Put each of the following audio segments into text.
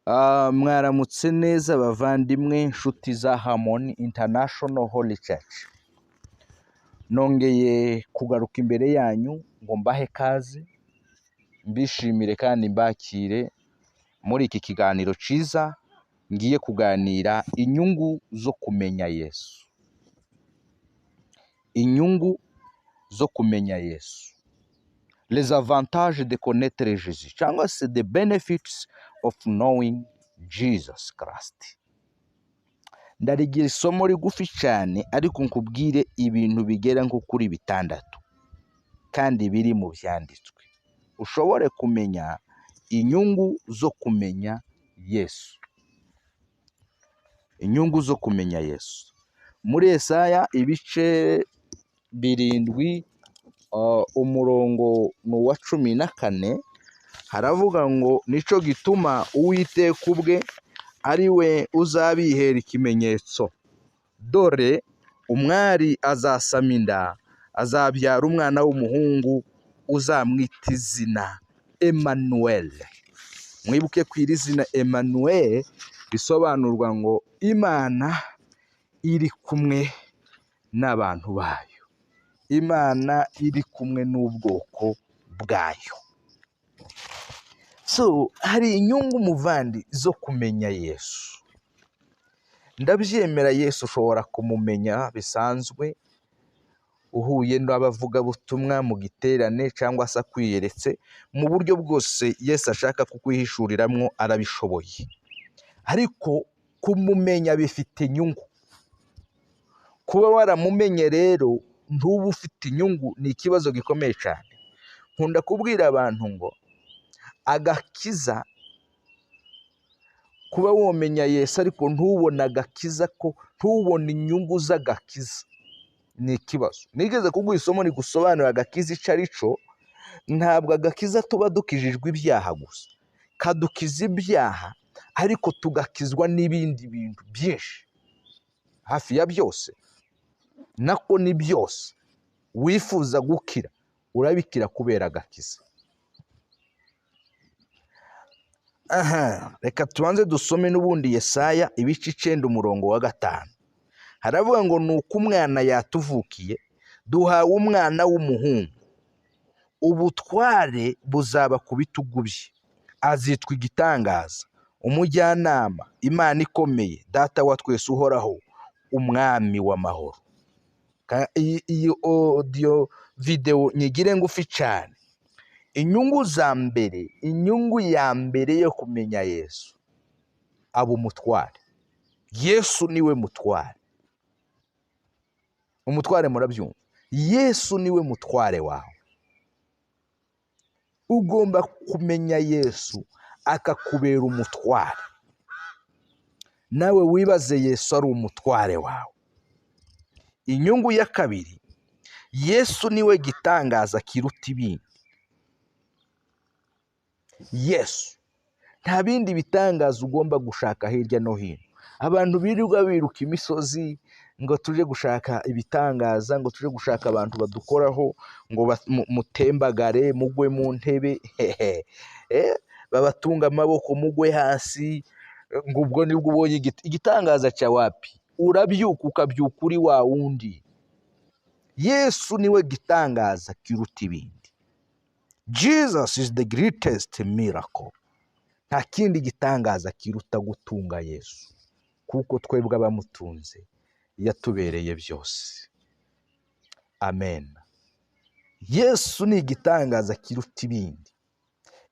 Mwaramutse neza bavandimwe inshuti za Harmony International Holy Church. Nongeye kugaruka imbere yanyu ngo mbahe kaze, mbishimire kandi mbakire muri iki kiganiro ciza ngiye kuganira inyungu zo kumenya Yesu. Inyungu zo kumenya Yesu. Les avantages de connaître Jésus, cyangwa se the benefits of knowing Jesus Christ. Ndarigira isomo rigufi cyane ariko nkubwire ibintu bigera nko kuri 6 kandi biri mu byanditswe. Ushobore kumenya inyungu zo kumenya Yesu. Inyungu zo kumenya Yesu. Muri Yesaya ibice 7 umurongo wa 14 haravuga ngo nico gituma Uwiteka ubwe ari we uzabihera ikimenyetso. Dore umwari azasama inda, azabyara umwana w'umuhungu, uzamwita izina Emmanuel. Mwibuke ko iri zina Emmanuel bisobanurwa ngo Imana iri kumwe n'abantu bayo. Imana iri kumwe n'ubwoko bwayo. So, hari inyungu muvandi zo kumenya Yesu. Ndabyemera Yesu ushobora kumumenya bisanzwe, uhuye n'abavuga butumwa mu giterane cyangwa se kwiyeretse, mu buryo bwose Yesu ashaka kukwihishuriramwo arabishoboye. Ariko kumumenya bifite inyungu. Kuba waramumenye rero ntuba ufite inyungu ni ikibazo gikomeye cyane. Nkunda kubwira abantu ngo agakiza, kuba womenya Yesu ariko ntubona agakiza, ko ntubona inyungu z'agakiza, ni ikibazo. Nigeze kuguha isomo rigusobanurira agakiza icyo ari cyo. Ntabwo agakiza tuba dukijijwe ibyaha gusa, kadukiza ibyaha ariko tugakizwa n'ibindi bintu byinshi, hafi ya byose. Nako ni byose wifuza gukira urabikira kubera agakiza. Reka tubanze dusome n'ubundi Yesaya ibice 9 umurongo wa 5. Haravuga ngo nuko umwana yatuvukiye, duhawe umwana w'umuhungu, ubutware buzaba ku bitugu bye, azitwa igitangaza, umujyanama, Imana ikomeye, data wa twese uhoraho, umwami w'amahoro. Iyi audio video nyigire ngufi cyane. Inyungu ya mbere yo kumenya Yesu, aba umutware. Yesu niwe mutware. Umutware murabyumva? Yesu niwe mutware wawe. Ugomba kumenya Yesu akakubera umutware. Nawe wibaze Yesu ari umutware wawe. Inyungu ya kabiri, Yesu niwe gitangaza kiruta ibindi. Yesu, nta bindi bitangaza ugomba gushaka hirya no hino. Abantu birirwa biruka imisozi ngo tuje gushaka ibitangaza, ngo tuje gushaka abantu badukoraho, ngo mutembagare mugwe mu ntebe, babatunga amaboko mugwe hasi, ngo ubwo nibwo ubonye igitangaza cya wapi? Urabyuka ukabyuka uri wa wundi. Yesu niwe gitangaza kiruta ibindi. Jesus is the greatest miracle. Nta kindi gitangaza kiruta gutunga Yesu, kuko twebwe abamutunze yatubereye byose. Amen. Yesu ni igitangaza kiruta ibindi.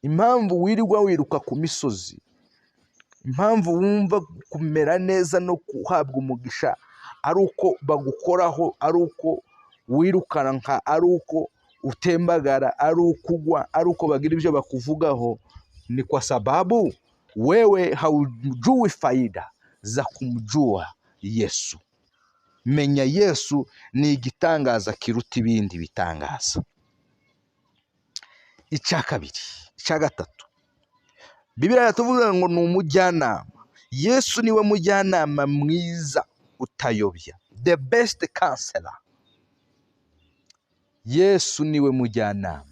Impamvu wirirwa wiruka ku misozi, impamvu wumva kumera neza no guhabwa umugisha ari uko bagukoraho, ari uko wirukana, ari uko utembagara, ari uko ugwa, ari uko bagira ibyo bakuvugaho, ni kwa sababu wewe haujui faida za kumjua Yesu. Menya Yesu ni igitangaza kiruta ibindi bitangaza. Icya gatatu, Bibiliya yatuvuga ngo ni umujyanama. Yesu niwe mujyanama mwiza utayobya, the best counselor. Yesu niwe mujyanama.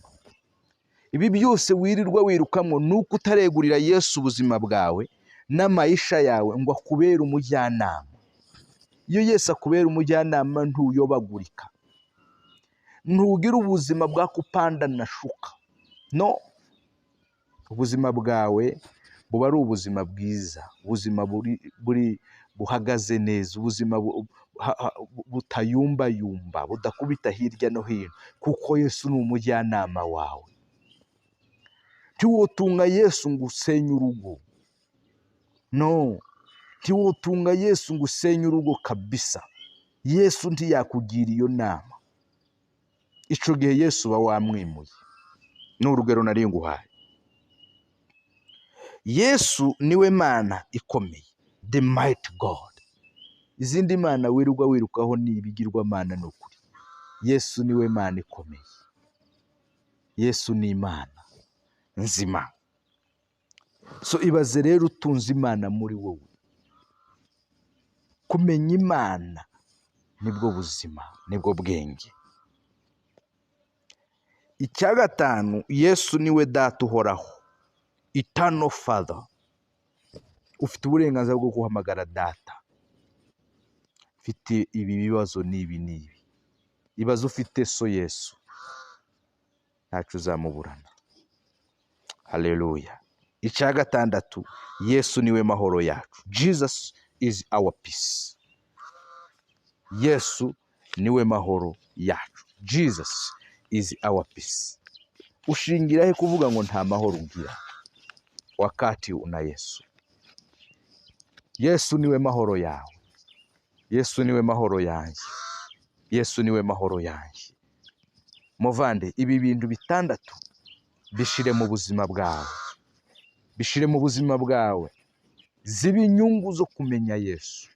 Ibi byose wirirwa wirukamwo nuko utaregurira Yesu ubuzima bwawe, n'amayisha yawe ngo akubere umujyanama. Iyo Yesu akubera umujyanama ntuyobagurika, ntugira ubuzima bwakupanda na shuka, no, ubuzima bwawe buba ari ubuzima bwiza, ubuzima buhagaze neza, ubuzima butayumbayumba, budakubita hirya no hino, kuko Yesu ni umujyanama wawe. Ntiwotunga Yesu ngo usenye urugo, no, ntiwotunga Yesu ngo usenye urugo kabisa. Yesu ntiyakugira iyo nama, ico gihe Yesu uba wamwimuye. Ni urugero nari nguhaye. Yesu niwe Mana ikomeye, the mighty God. Izindi mana wirukaho ni ibigirwamana n'ukuri. Yesu niwe Mana ikomeye. Yesu ni Imana nzima. So ibaze rero utunze Imana muri wowe. Kumenya Imana nibwo buzima, nibwo bwenge. Icya gatanu, Yesu niwe Data uhoraho, eternal Father. Ufite uburenganzira bwo guhamagara Data. Ufite ibi bibazo n'ibi. Ibaze ufite so Yesu, ntacu uzamuburana. Haleluya. Icya gatandatu, Yesu niwe mahoro yacu. Jesus is our peace. Yesu niwe mahoro yacu. Jesus is our peace. Ushingira he kuvuga ngo nta mahoro ugira wakati una Yesu? Yesu niwe mahoro yawe. Yesu niwe mahoro yanjye. Yesu niwe mahoro yanjye. Muvande, ibi bintu bitandatu bishire mu buzima bwawe. Bishire mu buzima bwawe. Ziba inyungu zo kumenya Yesu.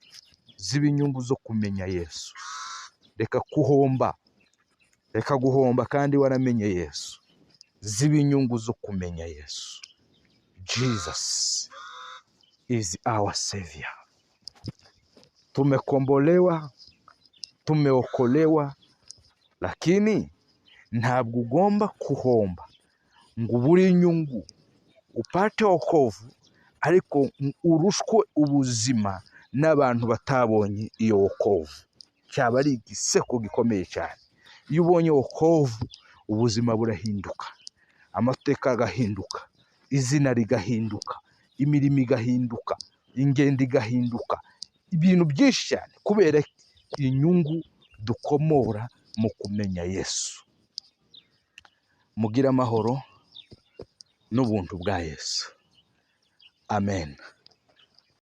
Ziba inyungu zo kumenya Yesu. Reka kuhomba. Reka guhomba kandi waramenye Yesu. Ziba inyungu zo kumenya Yesu. Jesus is our Savior. Tumekombolewa, tumeokolewa, lakini ntabwo ugomba kuhomba ngo ubure inyungu upate wokovu, ariko urushwe ubuzima n'abantu batabonye iyo wokovu. Cyaba ari igiseko gikomeye cyane. Iyo ubonye wokovu, ubuzima burahinduka, amateka agahinduka, izina rigahinduka, imirimo igahinduka, ingendo igahinduka, ibintu byinshi cyane, kubera inyungu dukomora mu kumenya Yesu. Mugira amahoro n'ubuntu bwa Yesu. Amen.